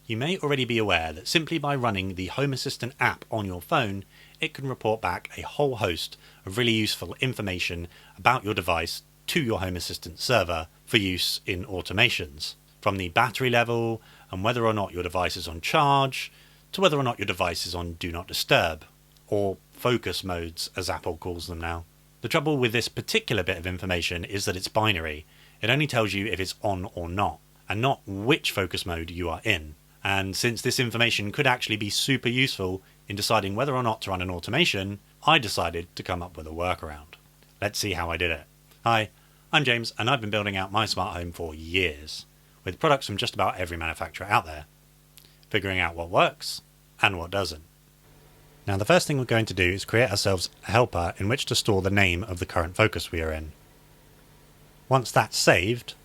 You may already be aware that simply by running the Home Assistant app on your phone, it can report back a whole host of really useful information about your device to your Home Assistant server for use in automations. From the battery level and whether or not your device is on charge, to whether or not your device is on Do Not Disturb, or focus modes as Apple calls them now. The trouble with this particular bit of information is that it's binary. It only tells you if it's on or not, and not which focus mode you are in. And since this information could actually be super useful in deciding whether or not to run an automation, I decided to come up with a workaround. Let's see how I did it. Hi, I'm James, and I've been building out my smart home for years, with products from just about every manufacturer out there, figuring out what works and what doesn't. Now the first thing we're going to do is create ourselves a helper in which to store the name of the current focus we are in. Once that's saved,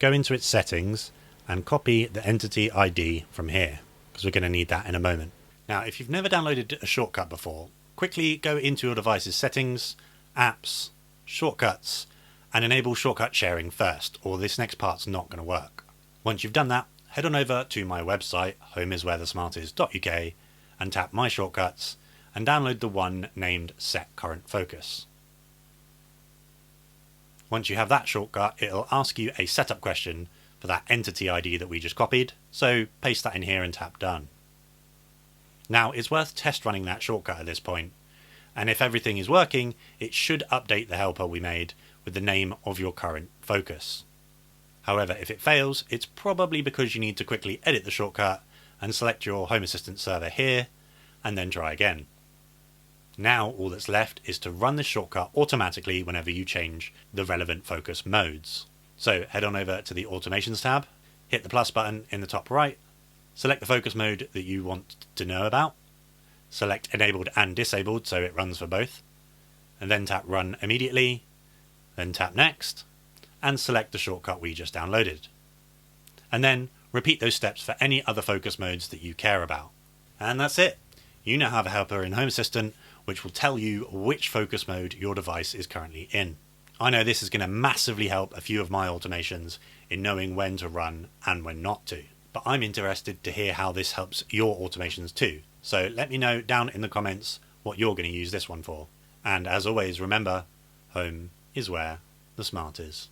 go into its settings and copy the entity ID from here, because we're going to need that in a moment. Now, if you've never downloaded a shortcut before, quickly go into your device's settings, apps, shortcuts, and enable shortcut sharing first, or this next part's not going to work. Once you've done that, head on over to my website, homeiswherethesmartis.uk, and tap My Shortcuts, and download the one named Set Current Focus. Once you have that shortcut, it'll ask you a setup question for that entity ID that we just copied, so paste that in here and tap Done. Now it's worth test running that shortcut at this point, and if everything is working, it should update the helper we made with the name of your current focus. However, if it fails, it's probably because you need to quickly edit the shortcut and select your Home Assistant server here, and then try again. Now all that's left is to run this shortcut automatically whenever you change the relevant focus modes. So head on over to the Automations tab, hit the plus button in the top right, select the focus mode that you want to know about, select Enabled and Disabled so it runs for both, and then tap Run Immediately, then tap Next, and select the shortcut we just downloaded. And then repeat those steps for any other focus modes that you care about. And that's it. You now have a helper in Home Assistant which will tell you which focus mode your device is currently in. I know this is going to massively help a few of my automations in knowing when to run and when not to, but I'm interested to hear how this helps your automations too. So let me know down in the comments what you're going to use this one for. And as always, remember, home is where the smart is.